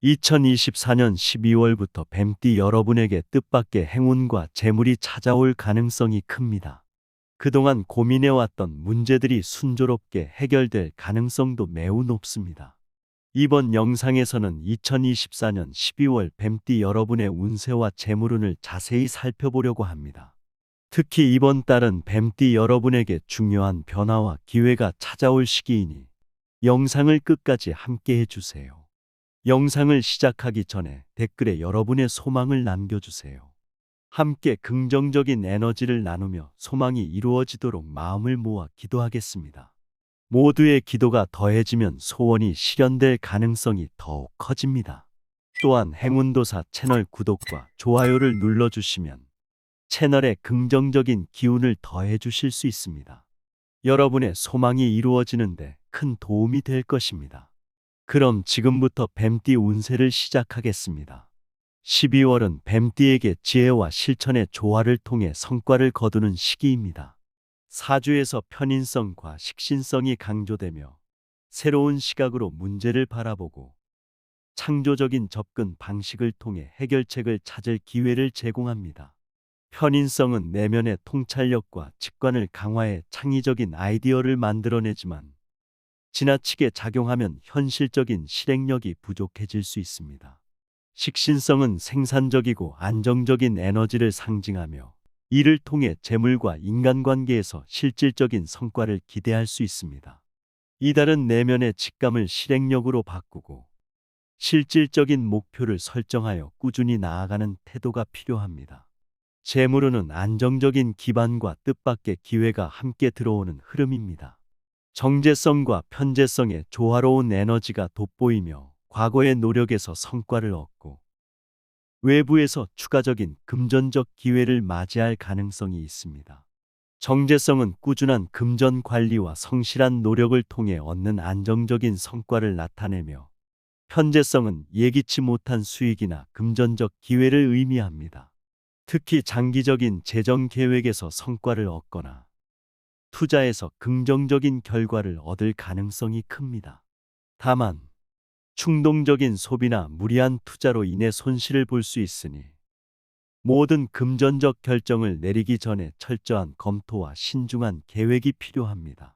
2024년 12월부터 뱀띠 여러분에게 뜻밖의 행운과 재물이 찾아올 가능성이 큽니다. 그동안 고민해왔던 문제들이 순조롭게 해결될 가능성도 매우 높습니다. 이번 영상에서는 2024년 12월 뱀띠 여러분의 운세와 재물운을 자세히 살펴보려고 합니다. 특히 이번 달은 뱀띠 여러분에게 중요한 변화와 기회가 찾아올 시기이니 영상을 끝까지 함께 해주세요. 영상을 시작하기 전에 댓글에 여러분의 소망을 남겨주세요. 함께 긍정적인 에너지를 나누며 소망이 이루어지도록 마음을 모아 기도하겠습니다. 모두의 기도가 더해지면 소원이 실현될 가능성이 더욱 커집니다. 또한 행운도사 채널 구독과 좋아요를 눌러주시면 채널에 긍정적인 기운을 더해 주실 수 있습니다. 여러분의 소망이 이루어지는데 큰 도움이 될 것입니다. 그럼 지금부터 뱀띠 운세를 시작하겠습니다. 12월은 뱀띠에게 지혜와 실천의 조화를 통해 성과를 거두는 시기입니다. 사주에서 편인성과 식신성이 강조되며 새로운 시각으로 문제를 바라보고 창조적인 접근 방식을 통해 해결책을 찾을 기회를 제공합니다. 편인성은 내면의 통찰력과 직관을 강화해 창의적인 아이디어를 만들어내지만 지나치게 작용하면 현실적인 실행력이 부족해질 수 있습니다. 식신성은 생산적이고 안정적인 에너지를 상징하며 이를 통해 재물과 인간관계에서 실질적인 성과를 기대할 수 있습니다. 이달은 내면의 직감을 실행력으로 바꾸고 실질적인 목표를 설정하여 꾸준히 나아가는 태도가 필요합니다. 재물운은 안정적인 기반과 뜻밖의 기회가 함께 들어오는 흐름입니다. 정제성과 편재성의 조화로운 에너지가 돋보이며 과거의 노력에서 성과를 얻고 외부에서 추가적인 금전적 기회를 맞이할 가능성이 있습니다. 정제성은 꾸준한 금전 관리와 성실한 노력을 통해 얻는 안정적인 성과를 나타내며 편재성은 예기치 못한 수익이나 금전적 기회를 의미합니다. 특히 장기적인 재정 계획에서 성과를 얻거나 투자에서 긍정적인 결과를 얻을 가능성이 큽니다. 다만 충동적인 소비나 무리한 투자로 인해 손실을 볼 수 있으니 모든 금전적 결정을 내리기 전에 철저한 검토와 신중한 계획이 필요합니다.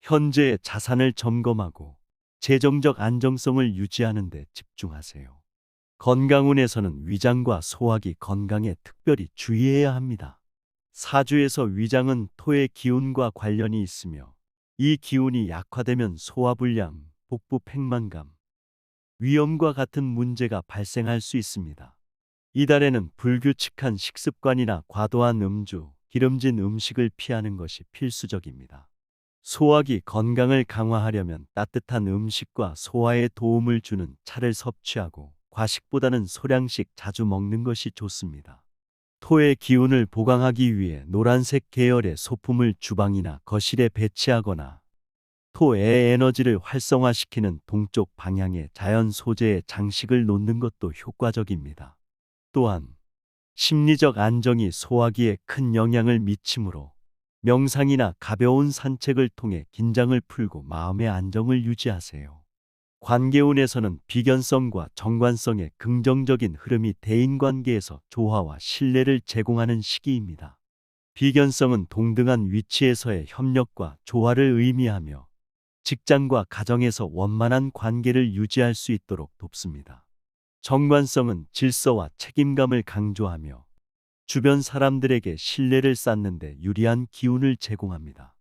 현재의 자산을 점검하고 재정적 안정성을 유지하는 데 집중하세요. 건강운에서는 위장과 소화기 건강에 특별히 주의해야 합니다. 사주에서 위장은 토의 기운과 관련이 있으며 이 기운이 약화되면 소화불량, 복부 팽만감, 위염과 같은 문제가 발생할 수 있습니다. 이달에는 불규칙한 식습관이나 과도한 음주, 기름진 음식을 피하는 것이 필수적입니다. 소화기 건강을 강화하려면 따뜻한 음식과 소화에 도움을 주는 차를 섭취하고 과식보다는 소량씩 자주 먹는 것이 좋습니다. 토의 기운을 보강하기 위해 노란색 계열의 소품을 주방이나 거실에 배치하거나 토의 에너지를 활성화시키는 동쪽 방향의 자연 소재의 장식을 놓는 것도 효과적입니다. 또한 심리적 안정이 소화기에 큰 영향을 미치므로 명상이나 가벼운 산책을 통해 긴장을 풀고 마음의 안정을 유지하세요. 관계운에서는 비견성과 정관성의 긍정적인 흐름이 대인관계에서 조화와 신뢰를 제공하는 시기입니다. 비견성은 동등한 위치에서의 협력과 조화를 의미하며 직장과 가정에서 원만한 관계를 유지할 수 있도록 돕습니다. 정관성은 질서와 책임감을 강조하며 주변 사람들에게 신뢰를 쌓는 데 유리한 기운을 제공합니다.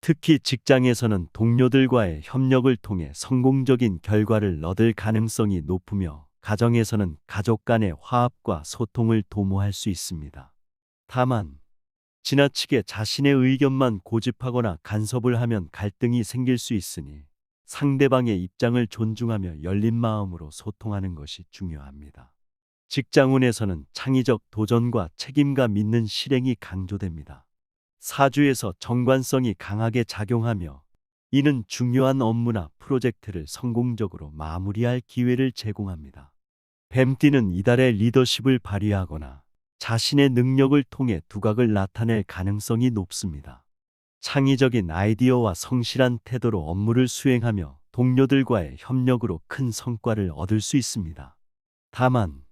특히 직장에서는 동료들과의 협력을 통해 성공적인 결과를 얻을 가능성이 높으며 가정에서는 가족 간의 화합과 소통을 도모할 수 있습니다. 다만 지나치게 자신의 의견만 고집하거나 간섭을 하면 갈등이 생길 수 있으니 상대방의 입장을 존중하며 열린 마음으로 소통하는 것이 중요합니다. 직장운에서는 창의적 도전과 책임감 있는 실행이 강조됩니다. 사주에서 정관성이 강하게 작용하며 이는 중요한 업무나 프로젝트를 성공적으로 마무리할 기회를 제공합니다. 뱀띠는 이달에 리더십을 발휘하거나 자신의 능력을 통해 두각을 나타낼 가능성이 높습니다. 창의적인 아이디어와 성실한 태도로 업무를 수행하며 동료들과의 협력으로 큰 성과를 얻을 수 있습니다. 다만,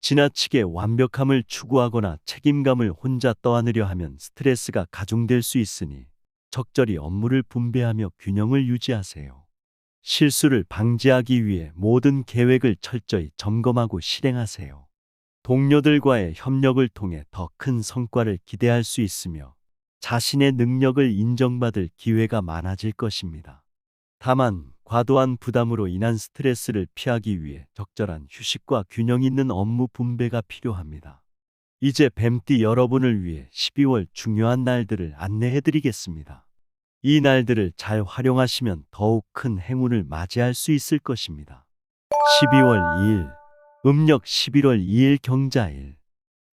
지나치게 완벽함을 추구하거나 책임감을 혼자 떠안으려 하면 스트레스가 가중될 수 있으니 적절히 업무를 분배하며 균형을 유지하세요. 실수를 방지하기 위해 모든 계획을 철저히 점검하고 실행하세요. 동료들과의 협력을 통해 더 큰 성과를 기대할 수 있으며 자신의 능력을 인정받을 기회가 많아질 것입니다. 다만, 과도한 부담으로 인한 스트레스를 피하기 위해 적절한 휴식과 균형 있는 업무 분배가 필요합니다. 이제 뱀띠 여러분을 위해 12월 중요한 날들을 안내해 드리겠습니다. 이 날들을 잘 활용하시면 더욱 큰 행운을 맞이할 수 있을 것입니다. 12월 2일, 음력 11월 2일 경자일.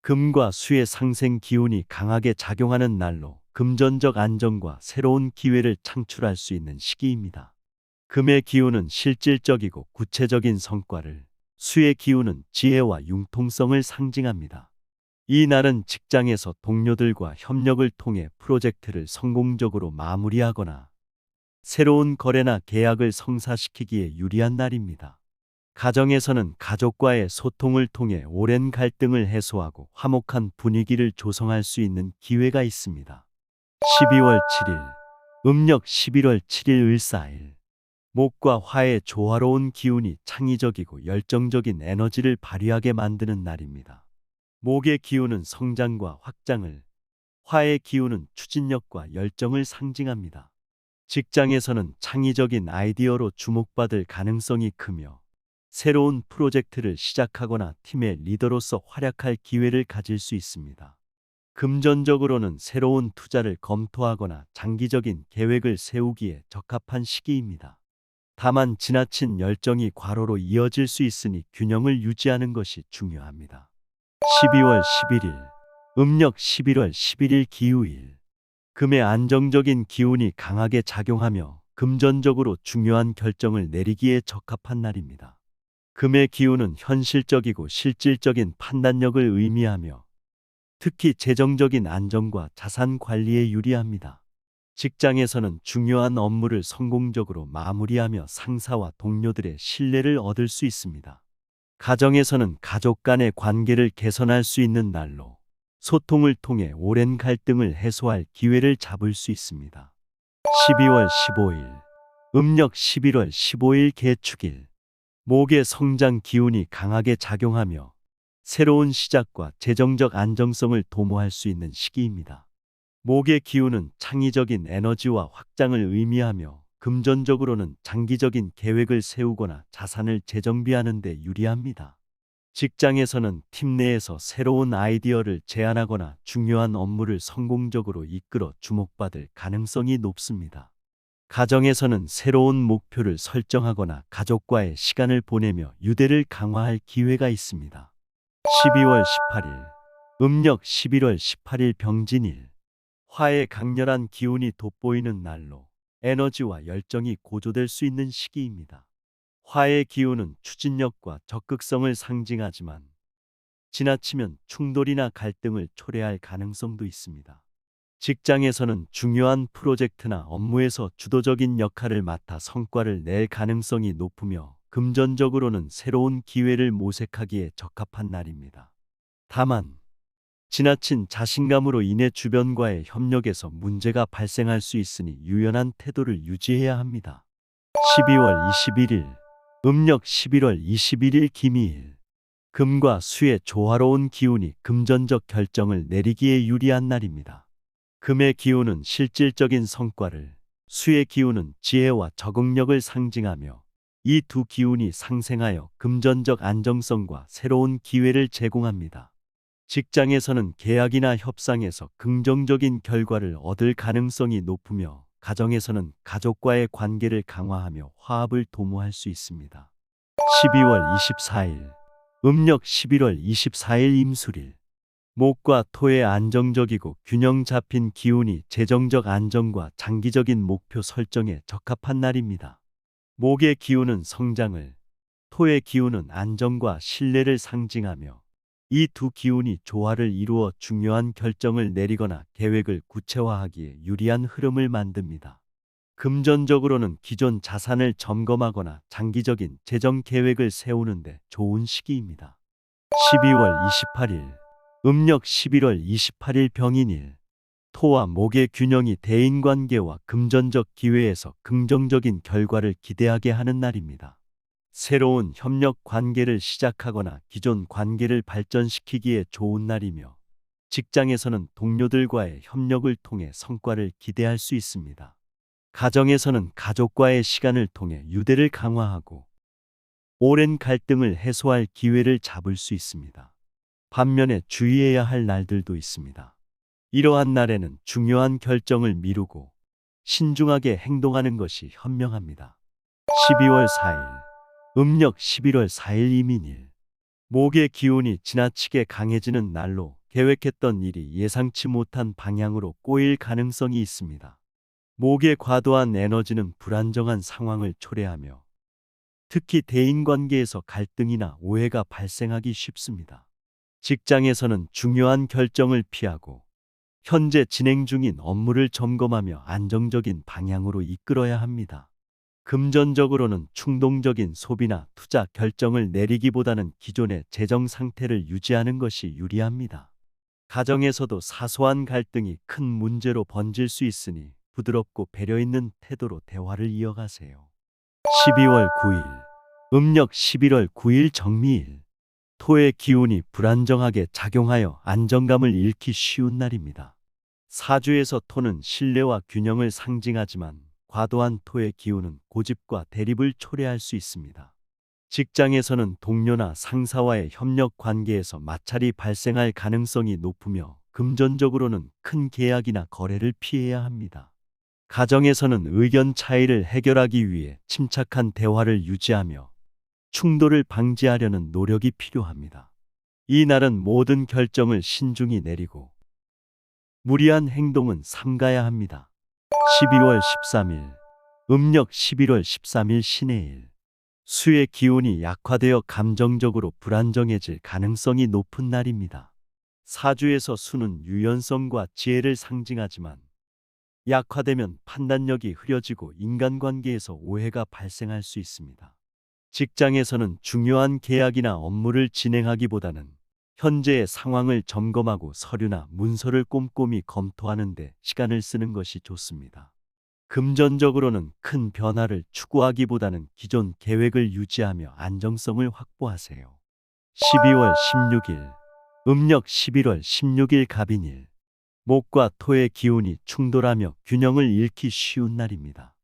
금과 수의 상생 기운이 강하게 작용하는 날로 금전적 안정과 새로운 기회를 창출할 수 있는 시기입니다. 금의 기운은 실질적이고 구체적인 성과를, 수의 기운은 지혜와 융통성을 상징합니다. 이 날은 직장에서 동료들과 협력을 통해 프로젝트를 성공적으로 마무리하거나 새로운 거래나 계약을 성사시키기에 유리한 날입니다. 가정에서는 가족과의 소통을 통해 오랜 갈등을 해소하고 화목한 분위기를 조성할 수 있는 기회가 있습니다. 12월 7일, 음력 11월 7일 을사일. 목과 화의 조화로운 기운이 창의적이고 열정적인 에너지를 발휘하게 만드는 날입니다. 목의 기운은 성장과 확장을, 화의 기운은 추진력과 열정을 상징합니다. 직장에서는 창의적인 아이디어로 주목받을 가능성이 크며 새로운 프로젝트를 시작하거나 팀의 리더로서 활약할 기회를 가질 수 있습니다. 금전적으로는 새로운 투자를 검토하거나 장기적인 계획을 세우기에 적합한 시기입니다. 다만 지나친 열정이 과로로 이어질 수 있으니 균형을 유지하는 것이 중요합니다. 12월 11일, 음력 11월 11일 기후일. 금의 안정적인 기운이 강하게 작용하며 금전적으로 중요한 결정을 내리기에 적합한 날입니다. 금의 기운은 현실적이고 실질적인 판단력을 의미하며 특히 재정적인 안정과 자산 관리에 유리합니다. 직장에서는 중요한 업무를 성공적으로 마무리하며 상사와 동료들의 신뢰를 얻을 수 있습니다. 가정에서는 가족 간의 관계를 개선할 수 있는 날로 소통을 통해 오랜 갈등을 해소할 기회를 잡을 수 있습니다. 12월 15일, 음력 11월 15일 개축일. 목의 성장 기운이 강하게 작용하며 새로운 시작과 재정적 안정성을 도모할 수 있는 시기입니다. 목의 기운은 창의적인 에너지와 확장을 의미하며 금전적으로는 장기적인 계획을 세우거나 자산을 재정비하는 데 유리합니다. 직장에서는 팀 내에서 새로운 아이디어를 제안하거나 중요한 업무를 성공적으로 이끌어 주목받을 가능성이 높습니다. 가정에서는 새로운 목표를 설정하거나 가족과의 시간을 보내며 유대를 강화할 기회가 있습니다. 12월 18일, 음력 11월 18일 병진일. 화의 강렬한 기운이 돋보이는 날로 에너지와 열정이 고조될 수 있는 시기입니다. 화의 기운은 추진력과 적극성을 상징하지만 지나치면 충돌이나 갈등을 초래할 가능성도 있습니다. 직장에서는 중요한 프로젝트나 업무에서 주도적인 역할을 맡아 성과를 낼 가능성이 높으며 금전적으로는 새로운 기회를 모색하기에 적합한 날입니다. 다만, 지나친 자신감으로 인해 주변과의 협력에서 문제가 발생할 수 있으니 유연한 태도를 유지해야 합니다. 12월 21일, 음력 11월 21일 김희일. 금과 수의 조화로운 기운이 금전적 결정을 내리기에 유리한 날입니다. 금의 기운은 실질적인 성과를, 수의 기운은 지혜와 적응력을 상징하며 이 두 기운이 상생하여 금전적 안정성과 새로운 기회를 제공합니다. 직장에서는 계약이나 협상에서 긍정적인 결과를 얻을 가능성이 높으며 가정에서는 가족과의 관계를 강화하며 화합을 도모할 수 있습니다. 12월 24일, 음력 11월 24일 임술일. 목과 토의 안정적이고 균형 잡힌 기운이 재정적 안정과 장기적인 목표 설정에 적합한 날입니다. 목의 기운은 성장을, 토의 기운은 안정과 신뢰를 상징하며 이 두 기운이 조화를 이루어 중요한 결정을 내리거나 계획을 구체화하기에 유리한 흐름을 만듭니다. 금전적으로는 기존 자산을 점검하거나 장기적인 재정 계획을 세우는데 좋은 시기입니다. 12월 28일, 음력 11월 28일 병인일, 토와 목의 균형이 대인관계와 금전적 기회에서 긍정적인 결과를 기대하게 하는 날입니다. 새로운 협력 관계를 시작하거나 기존 관계를 발전시키기에 좋은 날이며, 직장에서는 동료들과의 협력을 통해 성과를 기대할 수 있습니다. 가정에서는 가족과의 시간을 통해 유대를 강화하고 오랜 갈등을 해소할 기회를 잡을 수 있습니다. 반면에 주의해야 할 날들도 있습니다. 이러한 날에는 중요한 결정을 미루고 신중하게 행동하는 것이 현명합니다. 12월 4일, 음력 11월 4일 이민일, 목의 기운이 지나치게 강해지는 날로 계획했던 일이 예상치 못한 방향으로 꼬일 가능성이 있습니다. 목의 과도한 에너지는 불안정한 상황을 초래하며 특히 대인관계에서 갈등이나 오해가 발생하기 쉽습니다. 직장에서는 중요한 결정을 피하고 현재 진행 중인 업무를 점검하며 안정적인 방향으로 이끌어야 합니다. 금전적으로는 충동적인 소비나 투자 결정을 내리기보다는 기존의 재정 상태를 유지하는 것이 유리합니다. 가정에서도 사소한 갈등이 큰 문제로 번질 수 있으니 부드럽고 배려 있는 태도로 대화를 이어가세요. 12월 9일, 음력 11월 9일 정미일, 토의 기운이 불안정하게 작용하여 안정감을 잃기 쉬운 날입니다. 사주에서 토는 신뢰와 균형을 상징하지만 과도한 토의 기운은 고집과 대립을 초래할 수 있습니다. 직장에서는 동료나 상사와의 협력 관계에서 마찰이 발생할 가능성이 높으며 금전적으로는 큰 계약이나 거래를 피해야 합니다. 가정에서는 의견 차이를 해결하기 위해 침착한 대화를 유지하며 충돌을 방지하려는 노력이 필요합니다. 이 날은 모든 결정을 신중히 내리고 무리한 행동은 삼가야 합니다. 12월 13일, 음력 11월 13일 신해일, 수의 기운이 약화되어 감정적으로 불안정해질 가능성이 높은 날입니다. 사주에서 수는 유연성과 지혜를 상징하지만 약화되면 판단력이 흐려지고 인간관계에서 오해가 발생할 수 있습니다. 직장에서는 중요한 계약이나 업무를 진행하기보다는 현재의 상황을 점검하고 서류나 문서를 꼼꼼히 검토하는 데 시간을 쓰는 것이 좋습니다. 금전적으로는 큰 변화를 추구하기보다는 기존 계획을 유지하며 안정성을 확보하세요. 12월 16일, 음력 11월 16일 갑인일, 목과 토의 기운이 충돌하며 균형을 잃기 쉬운 날입니다.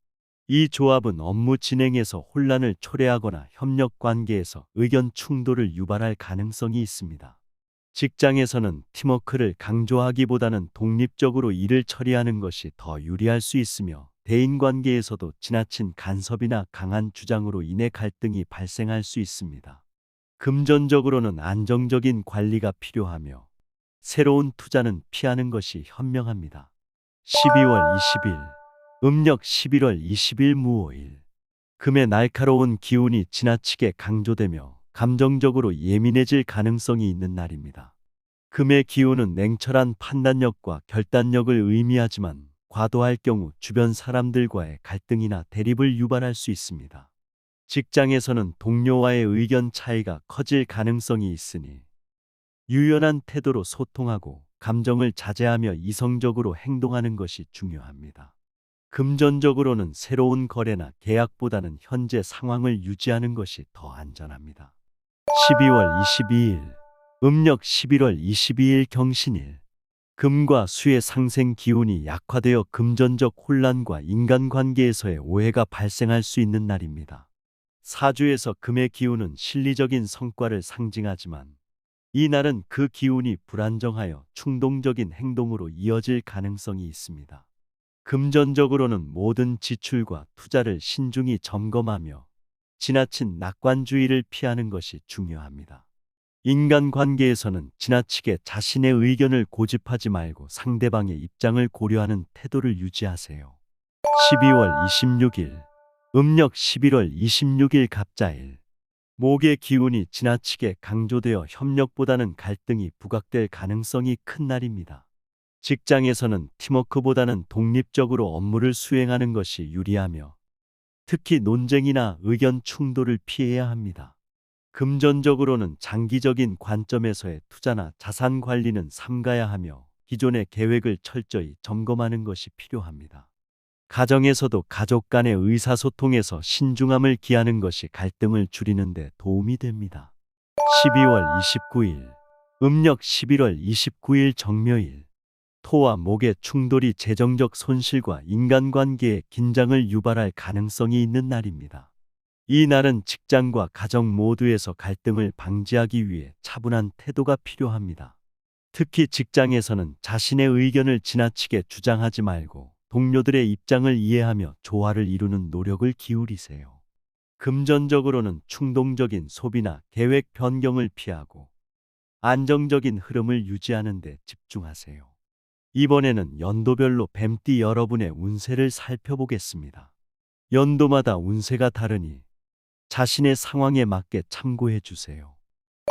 이 조합은 업무 진행에서 혼란을 초래하거나 협력 관계에서 의견 충돌을 유발할 가능성이 있습니다. 직장에서는 팀워크를 강조하기보다는 독립적으로 일을 처리하는 것이 더 유리할 수 있으며 대인관계에서도 지나친 간섭이나 강한 주장으로 인해 갈등이 발생할 수 있습니다. 금전적으로는 안정적인 관리가 필요하며 새로운 투자는 피하는 것이 현명합니다. 12월 20일, 음력 11월 20일 무오일, 금의 날카로운 기운이 지나치게 강조되며 감정적으로 예민해질 가능성이 있는 날입니다. 금의 기운은 냉철한 판단력과 결단력을 의미하지만 과도할 경우 주변 사람들과의 갈등이나 대립을 유발할 수 있습니다. 직장에서는 동료와의 의견 차이가 커질 가능성이 있으니 유연한 태도로 소통하고 감정을 자제하며 이성적으로 행동하는 것이 중요합니다. 금전적으로는 새로운 거래나 계약보다는 현재 상황을 유지하는 것이 더 안전합니다. 12월 22일, 음력 11월 22일 경신일, 금과 수의 상생 기운이 약화되어 금전적 혼란과 인간관계에서의 오해가 발생할 수 있는 날입니다. 사주에서 금의 기운은 실리적인 성과를 상징하지만 이 날은 그 기운이 불안정하여 충동적인 행동으로 이어질 가능성이 있습니다. 금전적으로는 모든 지출과 투자를 신중히 점검하며 지나친 낙관주의를 피하는 것이 중요합니다. 인간관계에서는 지나치게 자신의 의견을 고집하지 말고 상대방의 입장을 고려하는 태도를 유지하세요. 12월 26일, 음력 11월 26일 갑자일, 목의 기운이 지나치게 강조되어 협력보다는 갈등이 부각될 가능성이 큰 날입니다. 직장에서는 팀워크보다는 독립적으로 업무를 수행하는 것이 유리하며 특히 논쟁이나 의견 충돌을 피해야 합니다. 금전적으로는 장기적인 관점에서의 투자나 자산 관리는 삼가야 하며 기존의 계획을 철저히 점검하는 것이 필요합니다. 가정에서도 가족 간의 의사소통에서 신중함을 기하는 것이 갈등을 줄이는 데 도움이 됩니다. 12월 29일 음력 11월 29일 정묘일 토와 목의 충돌이 재정적 손실과 인간관계의 긴장을 유발할 가능성이 있는 날입니다. 이 날은 직장과 가정 모두에서 갈등을 방지하기 위해 차분한 태도가 필요합니다. 특히 직장에서는 자신의 의견을 지나치게 주장하지 말고 동료들의 입장을 이해하며 조화를 이루는 노력을 기울이세요. 금전적으로는 충동적인 소비나 계획 변경을 피하고 안정적인 흐름을 유지하는 데 집중하세요. 이번에는 연도별로 뱀띠 여러분의 운세를 살펴보겠습니다. 연도마다 운세가 다르니 자신의 상황에 맞게 참고해 주세요.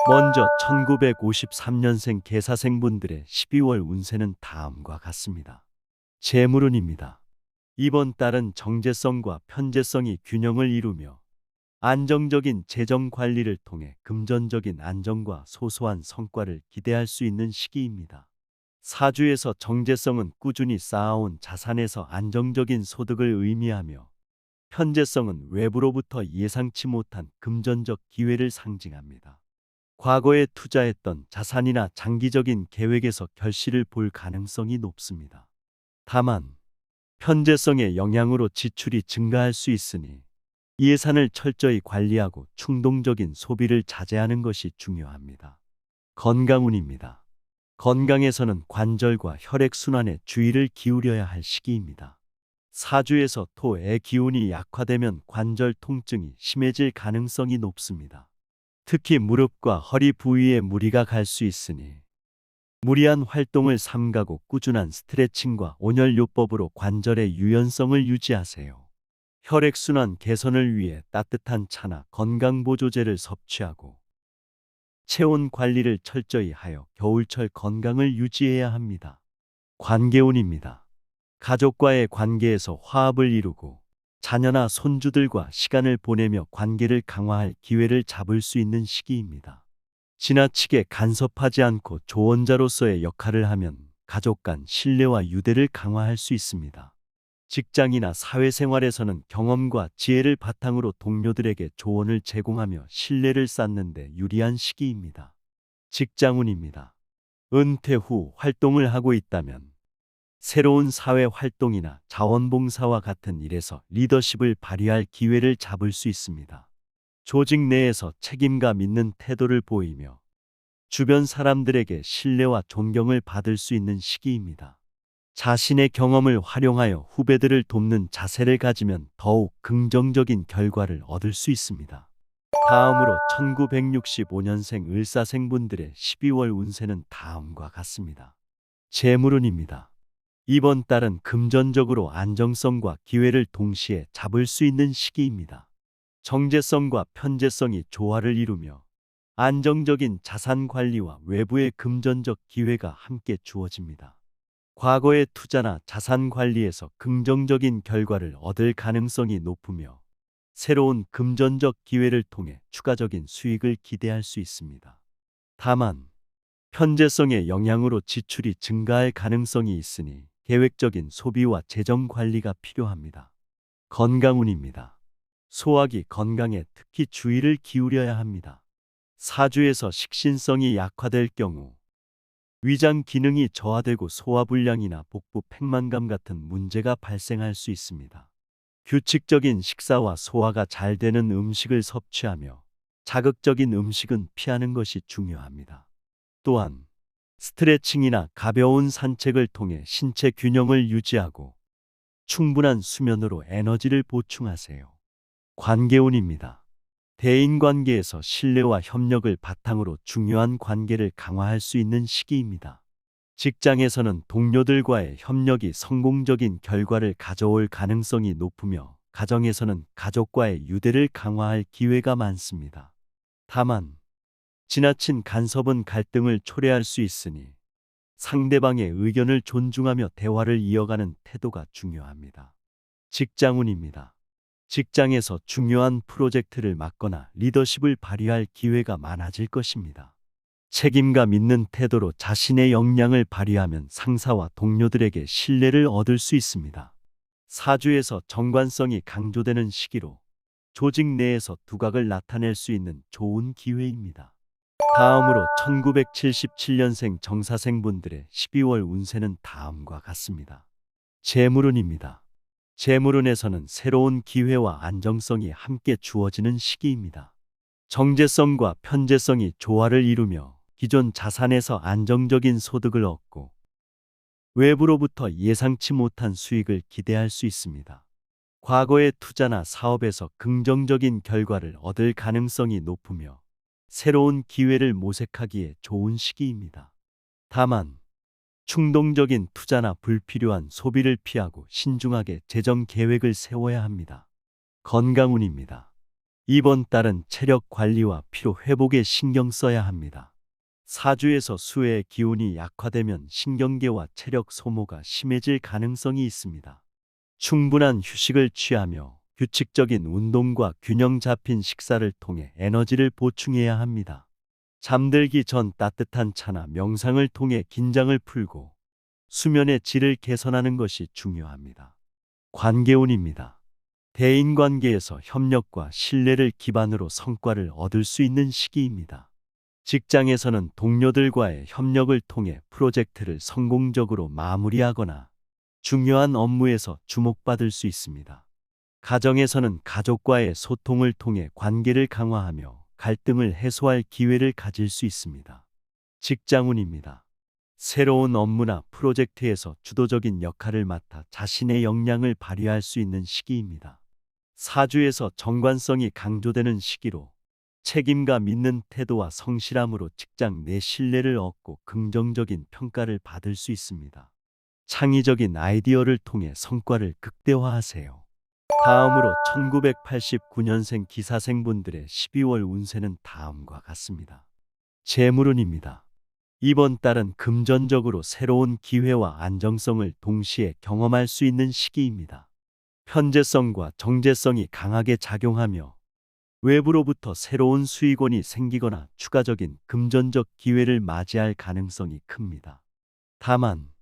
먼저 1953년생 개사생분들의 12월 운세는 다음과 같습니다. 재물운입니다. 이번 달은 정제성과 편제성이 균형을 이루며 안정적인 재정 관리를 통해 금전적인 안정과 소소한 성과를 기대할 수 있는 시기입니다. 사주에서 정제성은 꾸준히 쌓아온 자산에서 안정적인 소득을 의미하며 편제성은 외부로부터 예상치 못한 금전적 기회를 상징합니다. 과거에 투자했던 자산이나 장기적인 계획에서 결실을 볼 가능성이 높습니다. 다만 편제성의 영향으로 지출이 증가할 수 있으니 예산을 철저히 관리하고 충동적인 소비를 자제하는 것이 중요합니다. 건강운입니다. 건강에서는 관절과 혈액순환에 주의를 기울여야 할 시기입니다. 사주에서 토의 기운이 약화되면 관절 통증이 심해질 가능성이 높습니다. 특히 무릎과 허리 부위에 무리가 갈 수 있으니 무리한 활동을 삼가고 꾸준한 스트레칭과 온열요법으로 관절의 유연성을 유지하세요. 혈액순환 개선을 위해 따뜻한 차나 건강보조제를 섭취하고 체온 관리를 철저히 하여 겨울철 건강을 유지해야 합니다. 관계운입니다. 가족과의 관계에서 화합을 이루고 자녀나 손주들과 시간을 보내며 관계를 강화할 기회를 잡을 수 있는 시기입니다. 지나치게 간섭하지 않고 조언자로서의 역할을 하면 가족 간 신뢰와 유대를 강화할 수 있습니다. 직장이나 사회생활에서는 경험과 지혜를 바탕으로 동료들에게 조언을 제공하며 신뢰를 쌓는 데 유리한 시기입니다. 직장운입니다. 은퇴 후 활동을 하고 있다면 새로운 사회 활동이나 자원봉사와 같은 일에서 리더십을 발휘할 기회를 잡을 수 있습니다. 조직 내에서 책임감 있는 태도를 보이며 주변 사람들에게 신뢰와 존경을 받을 수 있는 시기입니다. 자신의 경험을 활용하여 후배들을 돕는 자세를 가지면 더욱 긍정적인 결과를 얻을 수 있습니다. 다음으로 1965년생 을사생분들의 12월 운세는 다음과 같습니다. 재물운입니다. 이번 달은 금전적으로 안정성과 기회를 동시에 잡을 수 있는 시기입니다. 정제성과 편제성이 조화를 이루며 안정적인 자산 관리와 외부의 금전적 기회가 함께 주어집니다. 과거의 투자나 자산 관리에서 긍정적인 결과를 얻을 가능성이 높으며 새로운 금전적 기회를 통해 추가적인 수익을 기대할 수 있습니다. 다만 편제성의 영향으로 지출이 증가할 가능성이 있으니 계획적인 소비와 재정 관리가 필요합니다. 건강운입니다. 소화기 건강에 특히 주의를 기울여야 합니다. 사주에서 식신성이 약화될 경우 위장 기능이 저하되고 소화불량이나 복부 팽만감 같은 문제가 발생할 수 있습니다. 규칙적인 식사와 소화가 잘 되는 음식을 섭취하며 자극적인 음식은 피하는 것이 중요합니다. 또한 스트레칭이나 가벼운 산책을 통해 신체 균형을 유지하고 충분한 수면으로 에너지를 보충하세요. 관계운입니다. 대인관계에서 신뢰와 협력을 바탕으로 중요한 관계를 강화할 수 있는 시기입니다. 직장에서는 동료들과의 협력이 성공적인 결과를 가져올 가능성이 높으며 가정에서는 가족과의 유대를 강화할 기회가 많습니다. 다만 지나친 간섭은 갈등을 초래할 수 있으니 상대방의 의견을 존중하며 대화를 이어가는 태도가 중요합니다. 직장운입니다. 직장에서 중요한 프로젝트를 맡거나 리더십을 발휘할 기회가 많아질 것입니다. 책임감 있는 태도로 자신의 역량을 발휘하면 상사와 동료들에게 신뢰를 얻을 수 있습니다. 사주에서 정관성이 강조되는 시기로 조직 내에서 두각을 나타낼 수 있는 좋은 기회입니다. 다음으로 1977년생 정사생분들의 12월 운세는 다음과 같습니다. 재물운입니다. 재물운에서는 새로운 기회와 안정성이 함께 주어지는 시기입니다. 정제성과 편제성이 조화를 이루며 기존 자산에서 안정적인 소득을 얻고 외부로부터 예상치 못한 수익을 기대할 수 있습니다. 과거의 투자나 사업에서 긍정적인 결과를 얻을 가능성이 높으며 새로운 기회를 모색하기에 좋은 시기입니다. 다만 충동적인 투자나 불필요한 소비를 피하고 신중하게 재정 계획을 세워야 합니다. 건강운입니다. 이번 달은 체력 관리와 피로 회복에 신경 써야 합니다. 사주에서 수의 기운이 약화되면 신경계와 체력 소모가 심해질 가능성이 있습니다. 충분한 휴식을 취하며 규칙적인 운동과 균형 잡힌 식사를 통해 에너지를 보충해야 합니다. 잠들기 전 따뜻한 차나 명상을 통해 긴장을 풀고 수면의 질을 개선하는 것이 중요합니다. 관계운입니다. 대인관계에서 협력과 신뢰를 기반으로 성과를 얻을 수 있는 시기입니다. 직장에서는 동료들과의 협력을 통해 프로젝트를 성공적으로 마무리하거나 중요한 업무에서 주목받을 수 있습니다. 가정에서는 가족과의 소통을 통해 관계를 강화하며 갈등을 해소할 기회를 가질 수 있습니다. 직장운입니다. 새로운 업무나 프로젝트에서 주도적인 역할을 맡아 자신의 역량을 발휘할 수 있는 시기입니다. 사주에서 정관성이 강조되는 시기로 책임감 있는 태도와 성실함으로 직장 내 신뢰를 얻고 긍정적인 평가를 받을 수 있습니다. 창의적인 아이디어를 통해 성과를 극대화하세요. 다음으로 1989년생 기사생분들의 12월 운세는 다음과 같습니다. 재물운입니다. 이번 달은 금전적으로 새로운 기회와 안정성을 동시에 경험할 수 있는 시기입니다. 편재성과 정제성이 강하게 작용하며 외부로부터 새로운 수익원이 생기거나 추가적인 금전적 기회를 맞이할 가능성이 큽니다. 다만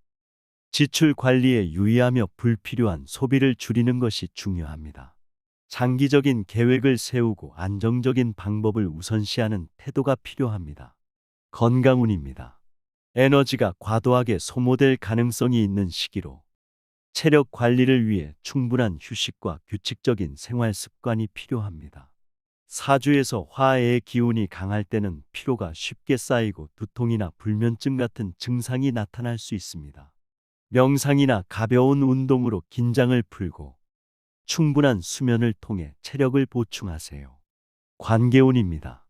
지출 관리에 유의하며 불필요한 소비를 줄이는 것이 중요합니다. 장기적인 계획을 세우고 안정적인 방법을 우선시하는 태도가 필요합니다. 건강운입니다. 에너지가 과도하게 소모될 가능성이 있는 시기로 체력 관리를 위해 충분한 휴식과 규칙적인 생활 습관이 필요합니다. 사주에서 화의 기운이 강할 때는 피로가 쉽게 쌓이고 두통이나 불면증 같은 증상이 나타날 수 있습니다. 명상이나 가벼운 운동으로 긴장을 풀고 충분한 수면을 통해 체력을 보충하세요. 관계운입니다.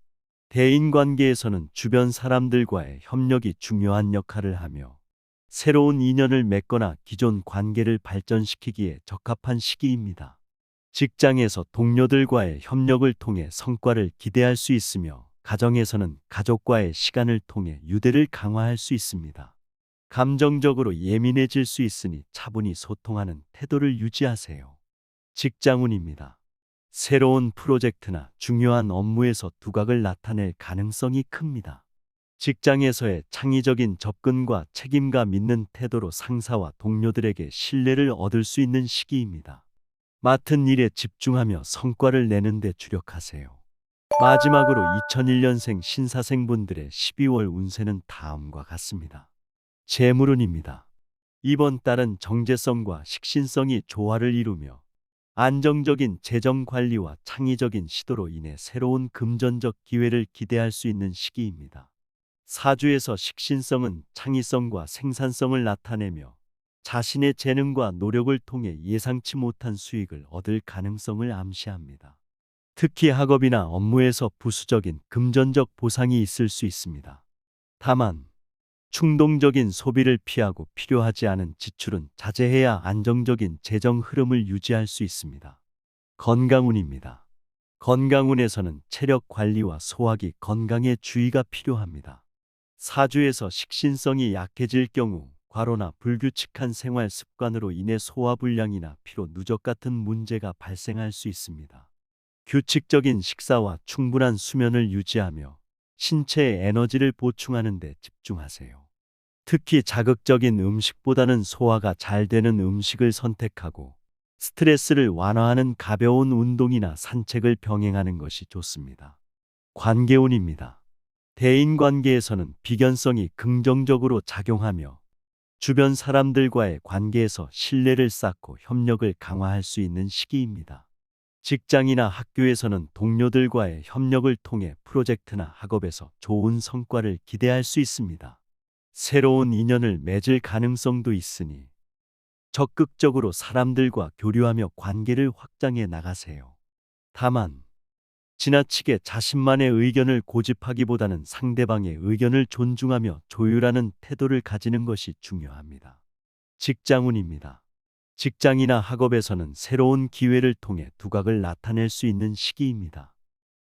대인관계에서는 주변 사람들과의 협력이 중요한 역할을 하며 새로운 인연을 맺거나 기존 관계를 발전시키기에 적합한 시기입니다. 직장에서 동료들과의 협력을 통해 성과를 기대할 수 있으며 가정에서는 가족과의 시간을 통해 유대를 강화할 수 있습니다. 감정적으로 예민해질 수 있으니 차분히 소통하는 태도를 유지하세요. 직장운입니다. 새로운 프로젝트나 중요한 업무에서 두각을 나타낼 가능성이 큽니다. 직장에서의 창의적인 접근과 책임감 있는 태도로 상사와 동료들에게 신뢰를 얻을 수 있는 시기입니다. 맡은 일에 집중하며 성과를 내는 데 주력하세요. 마지막으로 2001년생 신사생분들의 12월 운세는 다음과 같습니다. 재물운입니다. 이번 달은 정제성과 식신성이 조화를 이루며 안정적인 재정 관리와 창의적인 시도로 인해 새로운 금전적 기회를 기대할 수 있는 시기입니다. 사주에서 식신성은 창의성과 생산성을 나타내며 자신의 재능과 노력을 통해 예상치 못한 수익을 얻을 가능성을 암시합니다. 특히 학업이나 업무에서 부수적인 금전적 보상이 있을 수 있습니다. 다만 충동적인 소비를 피하고 필요하지 않은 지출은 자제해야 안정적인 재정 흐름을 유지할 수 있습니다. 건강운입니다. 건강운에서는 체력 관리와 소화기 건강에 주의가 필요합니다. 사주에서 식신성이 약해질 경우 과로나 불규칙한 생활 습관으로 인해 소화불량이나 피로 누적 같은 문제가 발생할 수 있습니다. 규칙적인 식사와 충분한 수면을 유지하며 신체의 에너지를 보충하는 데 집중하세요. 특히 자극적인 음식보다는 소화가 잘 되는 음식을 선택하고 스트레스를 완화하는 가벼운 운동이나 산책을 병행하는 것이 좋습니다. 관계운입니다. 대인관계에서는 비견성이 긍정적으로 작용하며 주변 사람들과의 관계에서 신뢰를 쌓고 협력을 강화할 수 있는 시기입니다. 직장이나 학교에서는 동료들과의 협력을 통해 프로젝트나 학업에서 좋은 성과를 기대할 수 있습니다. 새로운 인연을 맺을 가능성도 있으니 적극적으로 사람들과 교류하며 관계를 확장해 나가세요. 다만 지나치게 자신만의 의견을 고집하기보다는 상대방의 의견을 존중하며 조율하는 태도를 가지는 것이 중요합니다. 직장운입니다. 직장이나 학업에서는 새로운 기회를 통해 두각을 나타낼 수 있는 시기입니다.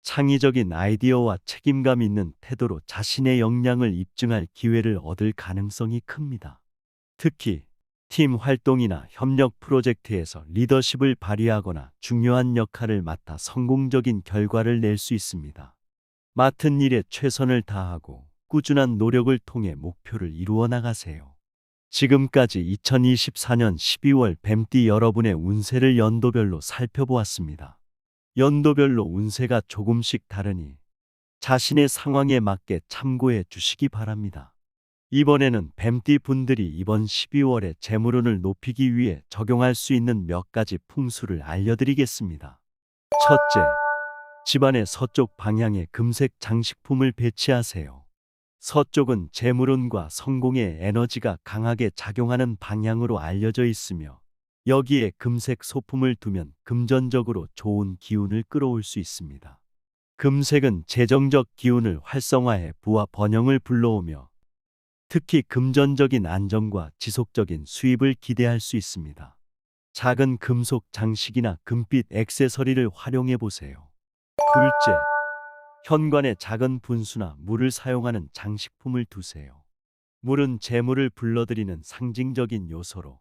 창의적인 아이디어와 책임감 있는 태도로 자신의 역량을 입증할 기회를 얻을 가능성이 큽니다. 특히 팀 활동이나 협력 프로젝트에서 리더십을 발휘하거나 중요한 역할을 맡아 성공적인 결과를 낼 수 있습니다. 맡은 일에 최선을 다하고 꾸준한 노력을 통해 목표를 이루어 나가세요. 지금까지 2024년 12월 뱀띠 여러분의 운세를 연도별로 살펴보았습니다. 연도별로 운세가 조금씩 다르니 자신의 상황에 맞게 참고해 주시기 바랍니다. 이번에는 뱀띠 분들이 이번 12월에 재물운을 높이기 위해 적용할 수 있는 몇 가지 풍수를 알려드리겠습니다. 첫째, 집안의 서쪽 방향에 금색 장식품을 배치하세요. 서쪽은 재물운과 성공의 에너지가 강하게 작용하는 방향으로 알려져 있으며 여기에 금색 소품을 두면 금전적으로 좋은 기운을 끌어올 수 있습니다. 금색은 재정적 기운을 활성화해 부와 번영을 불러오며 특히 금전적인 안정과 지속적인 수입을 기대할 수 있습니다. 작은 금속 장식이나 금빛 액세서리를 활용해 보세요. 둘째, 현관에 작은 분수나 물을 사용하는 장식품을 두세요. 물은 재물을 불러들이는 상징적인 요소로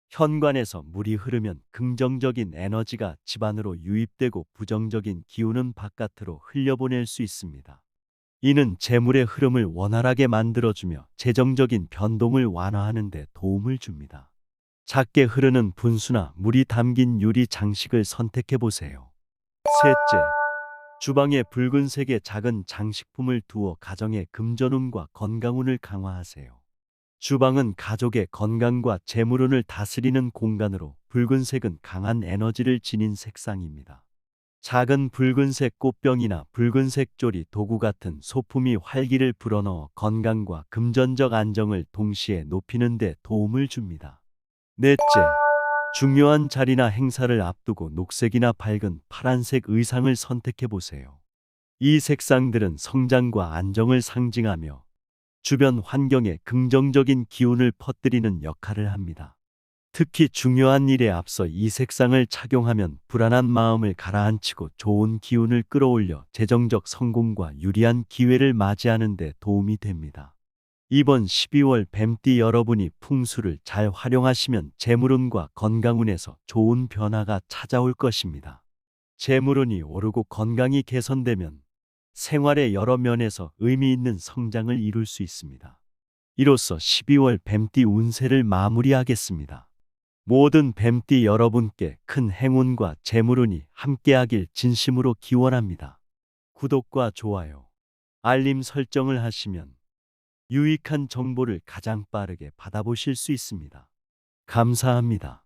현관에서 물이 흐르면 긍정적인 에너지가 집 안으로 유입되고 부정적인 기운은 바깥으로 흘려보낼 수 있습니다. 이는 재물의 흐름을 원활하게 만들어주며 재정적인 변동을 완화하는 데 도움을 줍니다. 작게 흐르는 분수나 물이 담긴 유리 장식을 선택해 보세요. 셋째, 주방에 붉은색의 작은 장식품을 두어 가정의 금전운과 건강운을 강화하세요. 주방은 가족의 건강과 재물운을 다스리는 공간으로 붉은색은 강한 에너지를 지닌 색상입니다. 작은 붉은색 꽃병이나 붉은색 조리 도구 같은 소품이 활기를 불어넣어 건강과 금전적 안정을 동시에 높이는 데 도움을 줍니다. 넷째, 중요한 자리나 행사를 앞두고 녹색이나 밝은 파란색 의상을 선택해 보세요. 이 색상들은 성장과 안정을 상징하며 주변 환경에 긍정적인 기운을 퍼뜨리는 역할을 합니다. 특히 중요한 일에 앞서 이 색상을 착용하면 불안한 마음을 가라앉히고 좋은 기운을 끌어올려 재정적 성공과 유리한 기회를 맞이하는 데 도움이 됩니다. 이번 12월 뱀띠 여러분이 풍수를 잘 활용하시면 재물운과 건강운에서 좋은 변화가 찾아올 것입니다. 재물운이 오르고 건강이 개선되면 생활의 여러 면에서 의미 있는 성장을 이룰 수 있습니다. 이로써 12월 뱀띠 운세를 마무리하겠습니다. 모든 뱀띠 여러분께 큰 행운과 재물운이 함께하길 진심으로 기원합니다. 구독과 좋아요, 알림 설정을 하시면 유익한 정보를 가장 빠르게 받아보실 수 있습니다. 감사합니다.